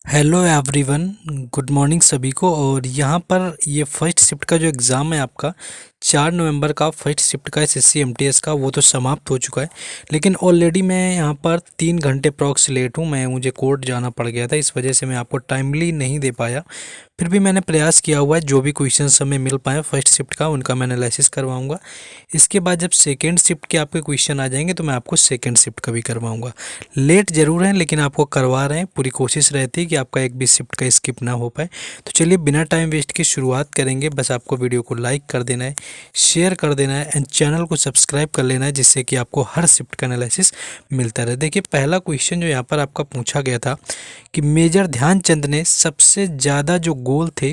Hello everyone. Good morning सभी को। और यहाँ पर ये फर्स्ट शिफ्ट का जो एग्ज़ाम है आपका 4 नवंबर का, फर्स्ट शिफ्ट का एसएससी एमटीएस का, वो तो समाप्त हो चुका है। लेकिन ऑलरेडी मैं यहाँ पर 3 घंटे अप्रॉक्स लेट हूँ। मुझे कोर्ट जाना पड़ गया था, इस वजह से मैं आपको टाइमली नहीं दे पाया। फिर भी मैंने प्रयास किया हुआ है, जो भी क्वेश्चंस हमें मिल पाए फर्स्ट शिफ्ट का उनका मैं एनालिसिस करवाऊँगा। इसके बाद जब सेकेंड शिफ्ट के आपके क्वेश्चन आ जाएंगे तो मैं आपको सेकेंड शिफ्ट का भी करवाऊँगा। लेट ज़रूर है लेकिन आपको करवा रहे हैं, पूरी कोशिश रहती है कि आपका एक भी शिफ्ट का स्किप ना हो पाए। तो चलिए बिना टाइम वेस्ट की शुरुआत करेंगे। बस आपको वीडियो को लाइक कर देना है, शेयर कर देना है एंड चैनल को सब्सक्राइब कर लेना है, जिससे कि आपको हर शिफ्ट का एनालिसिस मिलता रहे। देखिए पहला क्वेश्चन जो यहाँ पर आपका पूछा गया था कि मेजर ध्यानचंद ने सबसे ज़्यादा जो गोल थे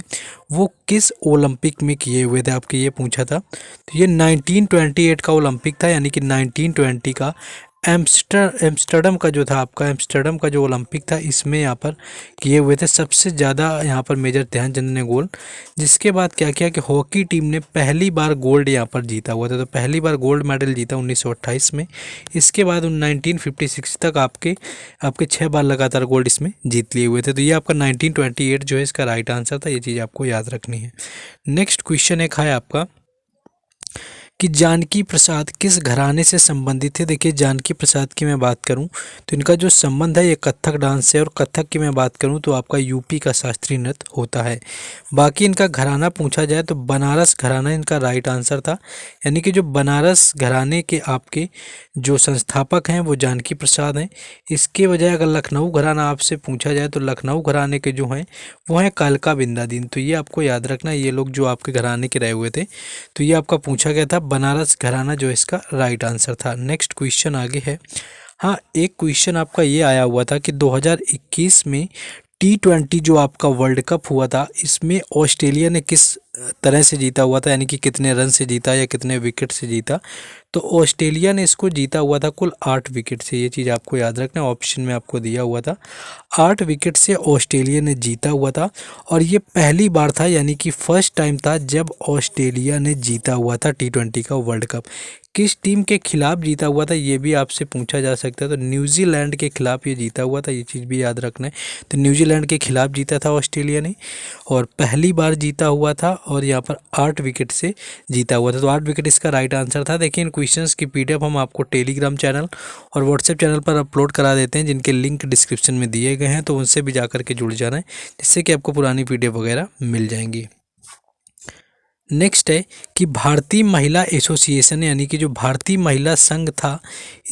वो किस ओलंपिक में किए हुए थे, आपके ये पूछा था। तो ये 1928 का ओलंपिक था, यानी कि 1920 का एम्स्टर्डम का जो था आपका, एम्स्टर्डम का जो ओलंपिक था इसमें यहाँ पर किए हुए थे सबसे ज़्यादा यहाँ पर मेजर ध्यानचंद ने गोल। जिसके बाद क्या किया कि हॉकी टीम ने पहली बार गोल्ड यहाँ पर जीता हुआ था, तो पहली बार गोल्ड मेडल जीता 1928 में। इसके बाद 1956 तक आपके आपके 6 बार लगातार गोल्ड इसमें जीत लिए हुए थे। तो ये आपका 1928 जो है इसका राइट आंसर था, ये चीज़ आपको याद रखनी है। नेक्स्ट क्वेश्चन एक है आपका कि जानकी प्रसाद किस घराने से संबंधित है। देखिए जानकी प्रसाद की मैं बात करूं तो इनका जो संबंध है ये कथक डांस से, और कथक की मैं बात करूं तो आपका यूपी का शास्त्रीय नृत्य होता है। बाकी इनका घराना पूछा जाए तो बनारस घराना इनका राइट आंसर था, यानी कि जो बनारस घराने के आपके जो संस्थापक हैं वो जानकी प्रसाद हैं। इसके बजाय अगर लखनऊ घराना आपसे पूछा जाए तो लखनऊ घराने के जो हैं वो हैं कालका बिंदा दीन। तो ये आपको याद रखना, ये लोग जो आपके घराने के रहे हुए थे। तो ये आपका पूछा गया था, बनारस घराना जो इसका राइट आंसर था। नेक्स्ट क्वेश्चन आगे है। हाँ, एक क्वेश्चन आपका ये आया हुआ था कि 2021 में T20 जो आपका वर्ल्ड कप हुआ था इसमें ऑस्ट्रेलिया ने किस तरह से जीता हुआ था, यानी कि कितने रन से जीता या कितने विकेट से जीता। तो ऑस्ट्रेलिया ने इसको जीता हुआ था कुल 8 विकेट से, ये चीज़ आपको याद रखना। ऑप्शन में आपको दिया हुआ था 8 विकेट से ऑस्ट्रेलिया ने जीता हुआ था। और ये पहली बार था, यानी कि फर्स्ट टाइम था जब ऑस्ट्रेलिया ने जीता हुआ था T20 का वर्ल्ड कप। किस टीम के खिलाफ जीता हुआ था ये भी आपसे पूछा जा सकता है। तो न्यूजीलैंड के खिलाफ ये जीता हुआ था, ये चीज़ भी याद रखना है। तो न्यूजीलैंड के खिलाफ जीता था ऑस्ट्रेलिया ने, और पहली बार जीता हुआ था, और यहाँ पर 8 विकेट से जीता हुआ था। तो 8 विकेट इसका राइट आंसर था। देखिए इन क्वेश्चंस की पीडीएफ हम आपको टेलीग्राम चैनल और व्हाट्सएप चैनल पर अपलोड करा देते हैं, जिनके लिंक डिस्क्रिप्शन में दिए गए हैं, तो उनसे भी जाकर के जुड़ जाना है, जिससे कि आपको पुरानी पीडीएफ वगैरह मिल जाएंगी। नेक्स्ट है कि भारतीय महिला एसोसिएशन, यानी कि जो भारतीय महिला संघ था,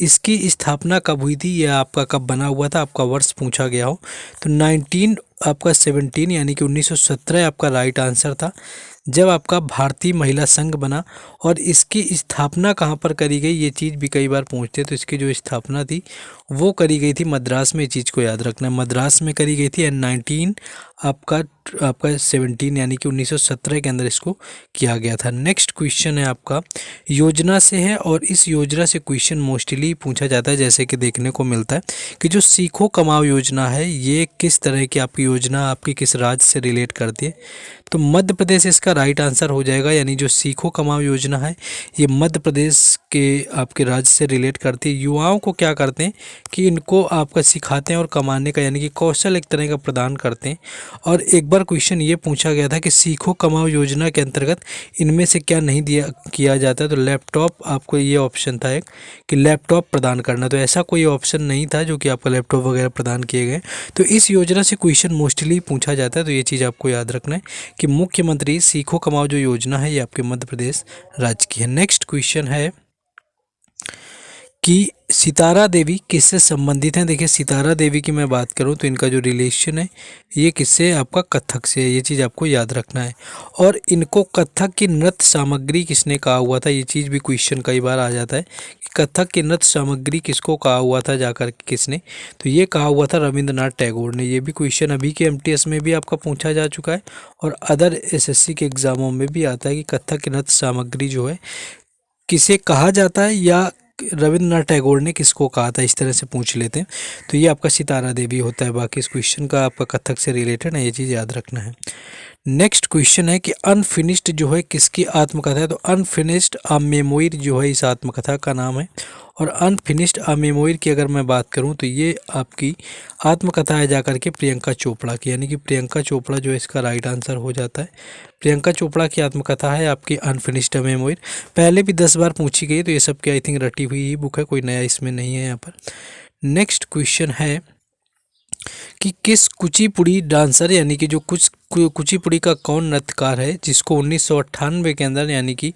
इसकी स्थापना कब हुई थी, यह आपका कब बना हुआ था, आपका वर्ष पूछा गया हो। तो 1917 यानी कि 1917 आपका राइट आंसर था, जब आपका भारतीय महिला संघ बना। और इसकी स्थापना कहाँ पर करी गई, ये चीज़ भी कई बार पूछते हैं। तो इसकी जो स्थापना थी वो करी गई थी मद्रास में, ये चीज़ को याद रखना, मद्रास में करी गई थी। एंड 19 आपका आपका 17 यानी कि 1917 के अंदर इसको किया गया था। नेक्स्ट क्वेश्चन है आपका योजना से है, और इस योजना से क्वेश्चन मोस्टली पूछा जाता है, जैसे कि देखने को मिलता है कि जो सीखो कमाओ योजना है ये किस तरह की आपकी योजना, आपकी किस राज्य से रिलेट करती है। तो मध्य प्रदेश इसका राइट आंसर हो जाएगा, यानी जो सीखो कमाओ योजना है ये मध्य प्रदेश के आपके राज्य से रिलेट करती है। युवाओं को क्या करते हैं कि इनको आपका सिखाते हैं और कमाने का, यानी कि कौशल एक तरह का प्रदान करते हैं। और एक बार क्वेश्चन ये पूछा गया था कि सीखो कमाओ योजना के अंतर्गत इनमें से क्या नहीं दिया किया जाता है। तो लैपटॉप, आपको ये ऑप्शन था एक कि लैपटॉप प्रदान करना, तो ऐसा कोई ऑप्शन नहीं था जो कि आपका लैपटॉप वगैरह प्रदान किए गए। तो इस योजना से क्वेश्चन मोस्टली पूछा जाता है, तो ये चीज़ आपको याद रखना है कि मुख्यमंत्री सीखो कमाओ जो योजना है ये आपके मध्य प्रदेश राज्य की है। नेक्स्ट क्वेश्चन है कि सितारा देवी किससे संबंधित हैं। देखिए सितारा देवी की मैं बात करूं तो इनका जो रिलेशन है ये किससे, आपका कथक से है, ये चीज़ आपको याद रखना है। और इनको कथक की नृत्य सामग्री किसने कहा हुआ था, ये चीज़ भी क्वेश्चन कई बार आ जाता है कि कथक की नृत्य सामग्री किसको कहा हुआ था जाकर के किसने। तो ये कहा हुआ था रविंद्रनाथ टैगोर ने। ये भी क्वेश्चन अभी के एमटीएस में भी आपका पूछा जा चुका है, और अदर एसएससी के एग्ज़ामों में भी आता है कि कथक की नृत्य सामग्री जो है किसे कहा जाता है, या रविंद्रनाथ टैगोर ने किसको कहा था, इस तरह से पूछ लेते हैं। तो ये आपका सितारा देवी होता है। बाकी इस क्वेश्चन का आपका कथक से रिलेटेड है, ये चीज़ याद रखना है। नेक्स्ट क्वेश्चन है कि अनफिनिश्ड जो है किसकी आत्मकथा है। तो अनफिनिश्ड अ मेमोइर जो है इस आत्मकथा का नाम है। और अनफिनिश्ड अ मेमोइर की अगर मैं बात करूं तो ये आपकी आत्मकथा है जाकर के प्रियंका चोपड़ा की, यानी कि प्रियंका चोपड़ा जो है इसका राइट आंसर हो जाता है। प्रियंका चोपड़ा की आत्मकथा है आपकी अनफिनिश्ड अ मेमोइर। पहले भी 10 बार पूछी गई, तो ये सब की आई थिंक रटी हुई ही बुक है, कोई नया इसमें नहीं है यहाँ पर। नेक्स्ट क्वेश्चन है कि किस कुचिपुड़ी डांसर यानी कि जो कुचिपुड़ी का कौन नृत्यकार है जिसको 1998 के अंदर यानी कि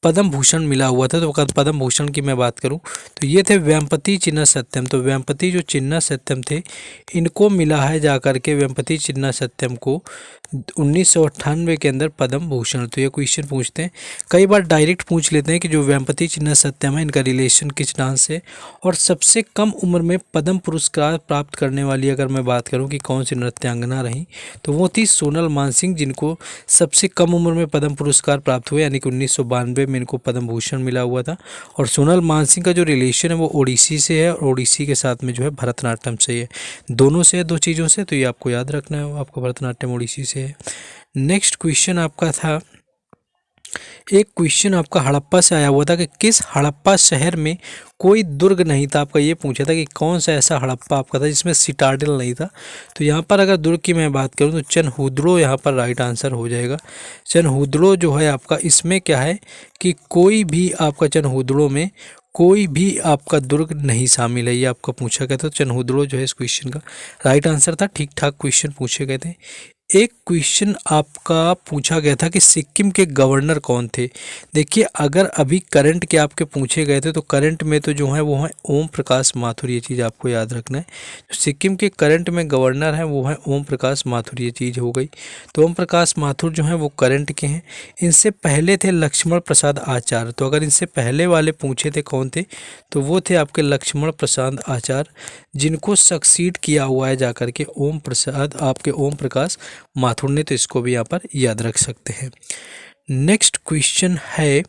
पद्म भूषण मिला हुआ था। तो पद्म भूषण की मैं बात करूं तो ये थे वेम्पति चिन्ना सत्यम। तो वेम्पति जो चिन्ना सत्यम थे इनको मिला है जाकर के, वेम्पति चिन्ना सत्यम को 1998 के अंदर पद्म भूषण। तो ये क्वेश्चन पूछते हैं, कई बार डायरेक्ट पूछ लेते हैं कि जो वेम्पति चिन्ना सत्यम है इनका रिलेशन किस डांस से। और सबसे कम उम्र में पद्म पुरस्कार प्राप्त करने वाली अगर मैं बात करूं कि कौन सी नृत्यांगना रही तो वो थी सोनल मानसिंह, जिनको सबसे कम उम्र में पद्म पुरस्कार प्राप्त हुए, यानी कि 1992 में इनको पद्म भूषण मिला हुआ था। और सोनल मानसिंह का जो रिलेशन है वो ओडिसी से है, और ओडिसी के साथ में जो है भरतनाट्यम से है, दोनों से है, दो चीज़ों से। तो ये आपको याद रखना है, आपको भरतनाट्यम ओडिसी से है। नेक्स्ट क्वेश्चन आपका था, एक क्वेश्चन आपका हड़प्पा से आया हुआ था कि किस हड़प्पा शहर में कोई दुर्ग नहीं था। आपका ये पूछा था कि कौन सा ऐसा हड़प्पा आपका था जिसमें सिटाडेल नहीं था। तो यहाँ पर अगर दुर्ग की मैं बात करूँ तो चनहुद्रो यहाँ पर राइट आंसर हो जाएगा। चनहुद्रो जो है आपका, इसमें क्या है कि कोई भी आपका चनहुद्रो में कोई भी आपका दुर्ग नहीं शामिल है, ये आपका पूछा गया था। चनहुद्रो जो है इस क्वेश्चन का राइट आंसर था। ठीक ठाक क्वेश्चन पूछे गए थे। एक क्वेश्चन आपका पूछा गया था कि सिक्किम के गवर्नर कौन थे। देखिए, अगर अभी करंट के आपके पूछे गए थे तो करंट में तो जो है वो है ओम प्रकाश माथुर, ये चीज़ आपको याद रखना है। जो सिक्किम के करंट में गवर्नर हैं वो है ओम प्रकाश माथुर, ये चीज़ हो गई। तो ओम प्रकाश माथुर जो हैं वो करंट के हैं। इनसे पहले थे लक्ष्मण प्रसाद आचार्य। तो अगर इनसे पहले वाले पूछे थे कौन थे तो वो थे आपके लक्ष्मण प्रसाद आचार्य, जिनको सक्सीड किया हुआ है जाकर के ओम प्रकाश माथुर ने। तो इसको भी यहाँ पर याद रख सकते हैं। नेक्स्ट क्वेश्चन है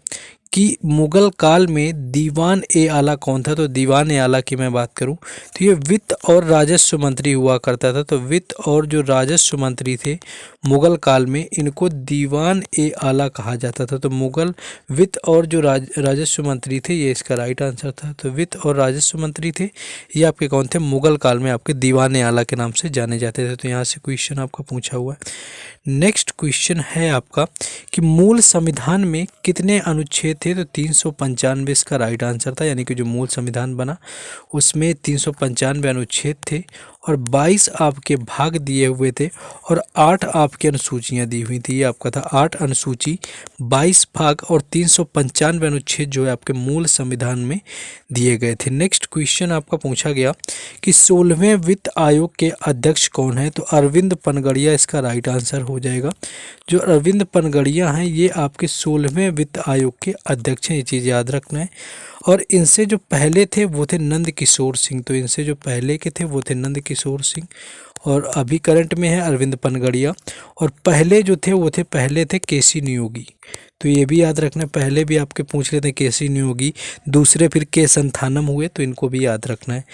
कि मुगल काल में दीवान ए आला कौन था। तो दीवान ए आला की मैं बात करूं तो ये वित्त और राजस्व मंत्री हुआ करता था। तो वित्त और जो राजस्व मंत्री थे मुगल काल में, इनको दीवान ए आला कहा जाता था। तो मुगल वित्त और जो राजस्व मंत्री थे, ये इसका राइट आंसर था। तो वित्त और राजस्व मंत्री थे ये आपके कौन थे, मुगल काल में आपके दीवान ए आला के नाम से जाने जाते थे। तो यहाँ से क्वेश्चन आपका पूछा हुआ है। नेक्स्ट क्वेश्चन है आपका कि मूल संविधान में कितने अनुच्छेद थे। तो 395 इसका राइट आंसर था, यानी कि जो मूल संविधान बना उसमें 395 अनुच्छेद थे और 22 आपके भाग दिए हुए थे और 8 आपकी अनुसूचियाँ दी हुई थी। ये आपका था 8 अनुसूची, 22 भाग और 395 अनुच्छेद जो है आपके मूल संविधान में दिए गए थे। नेक्स्ट क्वेश्चन आपका पूछा गया कि 16वें वित्त आयोग के अध्यक्ष कौन है। तो अरविंद पनगड़िया इसका राइट आंसर हो जाएगा। जो अरविंद पनगड़िया हैं ये आपके 16वें वित्त आयोग के अध्यक्ष हैं, ये चीज़ याद रखना है। और इनसे जो पहले थे वो थे नंद किशोर सिंह। तो इनसे जो पहले के थे वो थे नंद किशोर सिंह और अभी करंट में है अरविंद पनगड़िया। और पहले जो थे वो पहले थे केसी नियोगी। तो ये भी याद रखना है, पहले भी आपके पूछ लेते हैं केसी नियोगी, दूसरे फिर के संथानम हुए, तो इनको भी याद रखना है।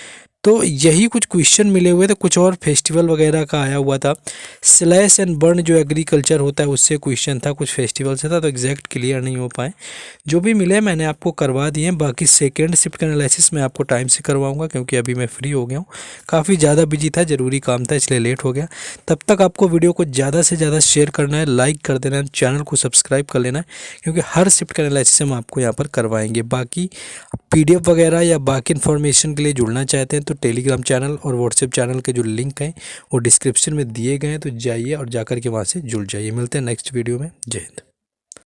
तो यही कुछ क्वेश्चन मिले हुए थे। कुछ और फेस्टिवल वगैरह का आया हुआ था। स्लैश एंड बर्न जो एग्रीकल्चर होता है उससे क्वेश्चन था, कुछ फेस्टिवल से था, तो एग्जैक्ट क्लियर नहीं हो पाए। जो भी मिले मैंने आपको करवा दिए हैं। बाकी सेकेंड शिफ्ट का एनालिसिस मैं आपको टाइम से करवाऊंगा, क्योंकि अभी मैं फ्री हो गया हूँ। काफ़ी ज़्यादा बिजी था, ज़रूरी काम था, इसलिए लेट हो गया। तब तक आपको वीडियो को ज़्यादा से ज़्यादा शेयर करना है, लाइक कर देना है, चैनल को सब्सक्राइब कर लेना है, क्योंकि हर शिफ्ट का एनालिसिस हम आपको यहाँ पर करवाएंगे। बाकी PDF वगैरह या बाकी इन्फॉर्मेशन के लिए जुड़ना चाहते हैं तो टेलीग्राम चैनल और व्हाट्सएप चैनल के जो लिंक हैं वो डिस्क्रिप्शन में दिए गए हैं, तो जाइए और जाकर के वहाँ से जुड़ जाइए। मिलते हैं नेक्स्ट वीडियो में। जय हिंद।